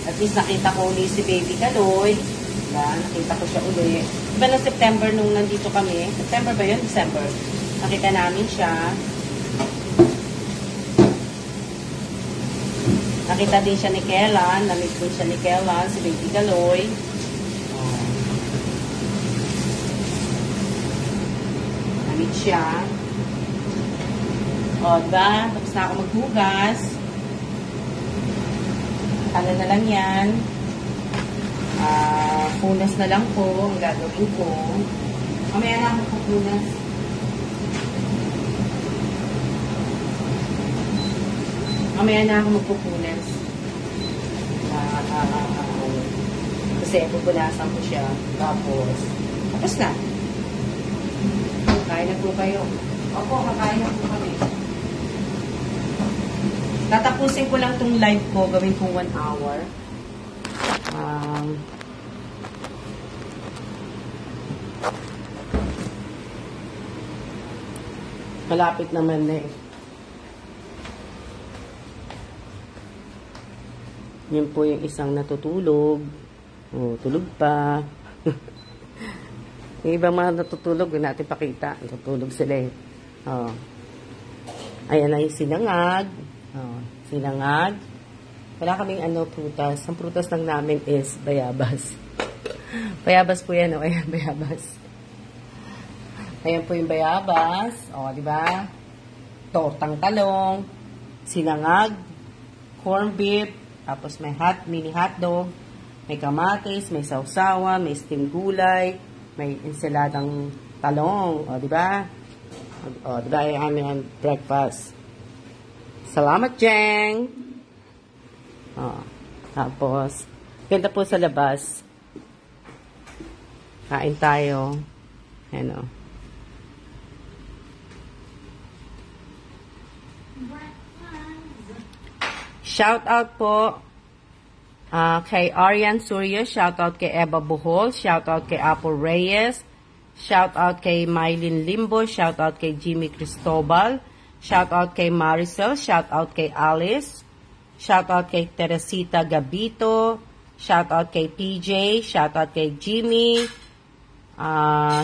at least nakita ko ulit si Baby Kaloy. Diba? Nakita ko siya ulit. Diba na September nung nandito kami? September ba yun? December. Nakita namin siya. Nakita din siya ni Kellan. Namit din siya ni Kellan, si Baby Kaloy. Namit siya. O, diba? Tapos na ako maghugas. Ano na lang yan. Punas na lang po ang gagawin ko. Mamaya na ako punas. Mamaya na ako magpupunas. Kasi pupunasan ko siya. Tapos na. Kain na po kayo. Opo, kakain na po kami. Tatapusin ko lang tong live ko. Gawin kong 1 hour. Malapit naman na eh. Yun po yung isang natutulog. Tulog pa. Yung ibang mga natutulog, yun natin pakita. Natutulog sila eh. Ayan na yung sinangag. Sinangag. Wala kaming prutas. Ang prutas lang namin is bayabas. Bayabas po yan. Ayan, bayabas. Ayan po yung bayabas. Diba? Tortang talong. Sinangag. Corn beef. Tapos may mini hotdog, may kamatis, may sausawa, may steamed gulay, may ensaladang talong. Diba? Diba yung aming breakfast. Salamat, Jeng! Tapos, ganda po sa labas. Kain tayo. Ayan o. Shout out po kay Arian Surya, shout out kay Eva Bohol, shout out kay Apple Reyes, shout out kay Mylene Limbo, shout out kay Jimmy Cristobal, shout out kay Maricel, shout out kay Alice, shout out kay Teresita Gabito, shout out kay PJ, shout out kay Jimmy,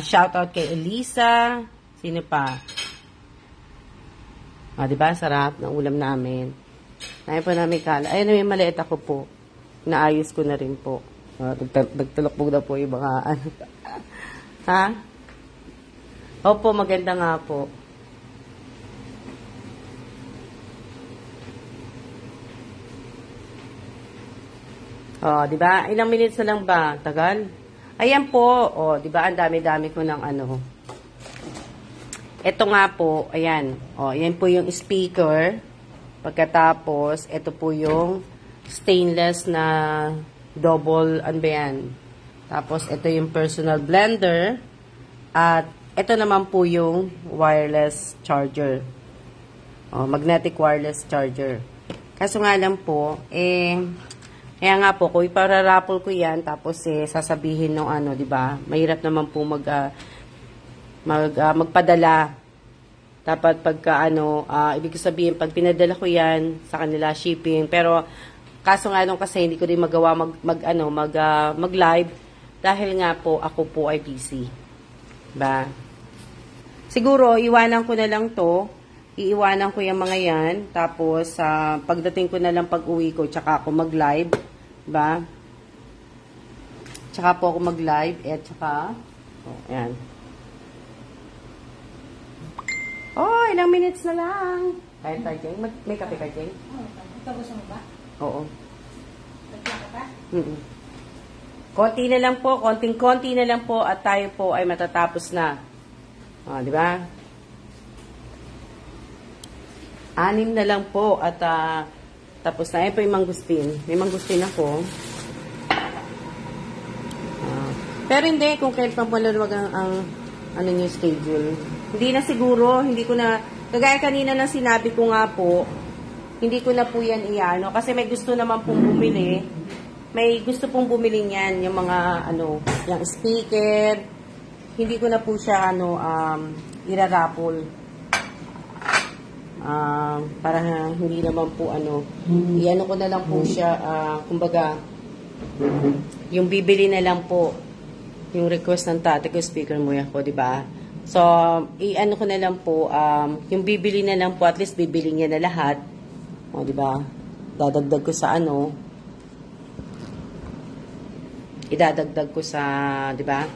shout out kay Elisa, sino pa? Diba? Sarap ng ulam namin. Ayaw po namin kala. Ayun na yung maliit ako po. Naayos ko na rin po. Nagtulokbog na po yung mga Ha? Opo, maganda nga po. Diba? Ilang minutes na lang ba? Tagal? Ayan po. Diba? Ang dami-dami ko ng Ito nga po, ayan. O, yan po yung speaker. Pagkatapos, ito po yung stainless na double, ano ba yan? Tapos, ito yung personal blender. At, ito naman po yung wireless charger. O, magnetic wireless charger. Kaso nga lang po, kaya nga po, kung ipararaffle ko yan, tapos sasabihin ng ano, di ba? Mahirap naman po magpadala. Dapat pagka ibig sabihin, pag pinadala ko yan sa kanila, shipping. Pero, kaso nga nung kasi hindi ko din magawa mag-live dahil nga po, ako po ay busy. Diba? Siguro, iwanan ko na lang to. Iiwanan ko yung mga yan. Tapos, pagdating ko na lang pag-uwi ko, tsaka ako mag-live. Diba? Tsaka po ako mag-live. Tsaka, ayan. Ilang minutes na lang. Kain tayo, Jeng. May kape ka, Jeng? Oo. Ikaw gusto mo ba? Oo. Nagla ka ba? Konti na lang po, konting-konti na lang po at tayo po ay matatapos na. Di ba? 6 na lang po at tapos na. Ayan po yung mangustin. May mangustin ako. Pero hindi, kung kailan pa maluwag ang yung schedule. Hindi na siguro, hindi ko na, kagaya kanina na sinabi ko nga po, hindi ko na po yan iano. Kasi may gusto naman pong bumili. May gusto pong bumili niyan, yung mga, yung speaker. Hindi ko na po siya, irarapol. Para hindi naman po, iano ko na lang po siya, kumbaga, yung bibili na lang po, yung request ng tate ko, speaker mo yan ko, diba? So, i-ano ko na lang po, yung bibili na lang po, at least bibili niya na lahat. O, diba? Dadagdag ko sa idadagdag ko sa, diba?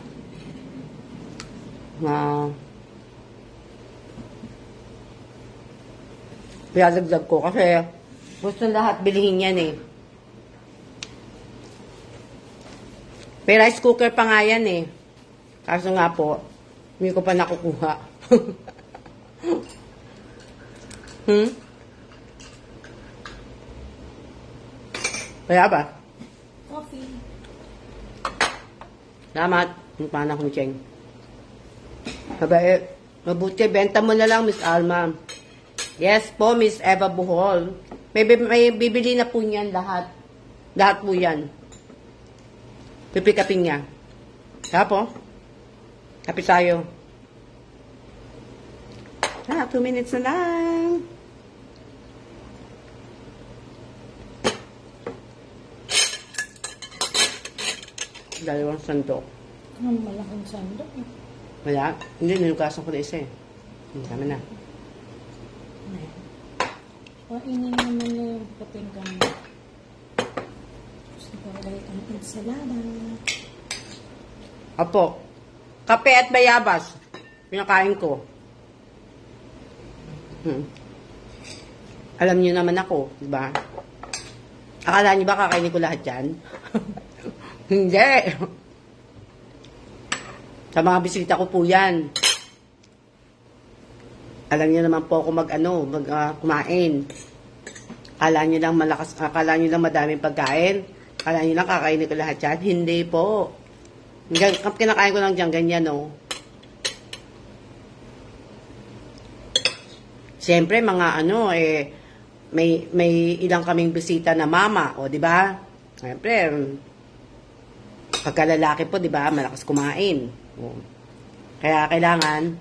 Idadagdag ko kasi gusto lahat bilihin yan eh. May rice cooker pa nga yan eh. Kaso nga po, hindi ko pa nakukuha. Kaya ba? Coffee. Salamat. Yung panak mo, Cheng. Mabait. Mabuti, benta mo na lang, Miss Alma. Yes po, Miss Eva Buhol. May bibili na po niyan lahat. Lahat po yan. Pipikapin niya. Kaya po. Kapit tayo. 2 minutes na lang. Dalawang sandok. Ang malaking sandok. Wala. Hindi, nilugasan ko na isa eh. Tama na. Kainin naman na yung kapeng ganda. Gusto ko ulit ang ensalada. Apo. Kape at bayabas. Pinakain ko. Alam niyo naman ako, di ba? Akala niyo ba kakainin ko lahat yan? Hindi. Sa mga bisita ko po yan. Alam niyo naman po ako kumain. Akala niyo lang malakas, akala niyo lang madaming pagkain. Akala niyo lang kakainin ko lahat yan. Hindi po. Kinakain ko lang dyan, ganyan, no. Siyempre, mga may ilang kaming bisita na mama, o, di ba? Siyempre, pagkalalaki po, di ba, malakas kumain. O. Kaya kailangan,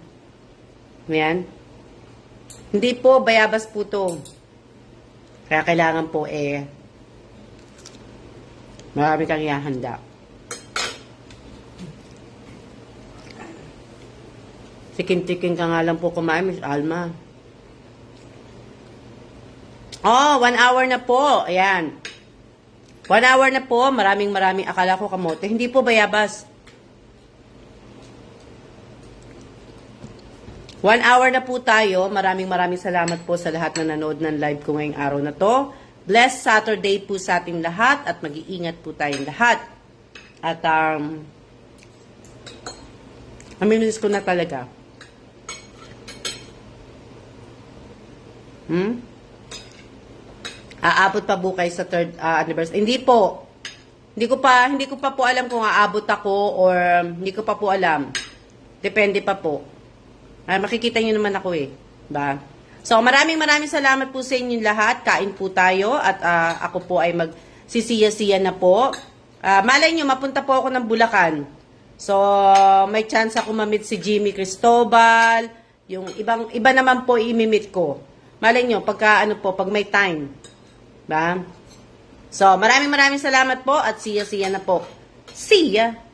yan. Hindi po, bayabas po to. Kaya kailangan po, marami kang ihahanda. Tikin-tikin ka nga lang po kumain, Miss Alma. 1 hour na po. Ayan. 1 hour na po. Maraming. Akala ko kamote. Hindi po bayabas. 1 hour na po tayo. Maraming salamat po sa lahat na nanood ng live ko ngayong araw na to. Blessed Saturday po sa ating lahat at mag-iingat po tayong lahat. At namimiss ko na talaga. Aabot pa po kayo sa third anniversary. Hindi po. Hindi ko pa po alam kung aabot ako or hindi ko pa po alam. Depende pa po. Makikita niyo naman ako eh. Ba? So, maraming salamat po sa inyong lahat. Kain po tayo at ako po ay magsisiya-siya na po. Malay nyo, mapunta po ako ng Bulacan. So, may chance ako mamit si Jimmy Cristobal. Yung iba naman po imimit ko. Malay nyo, pag may time. Ba? So, maraming salamat po at siya na po. See ya!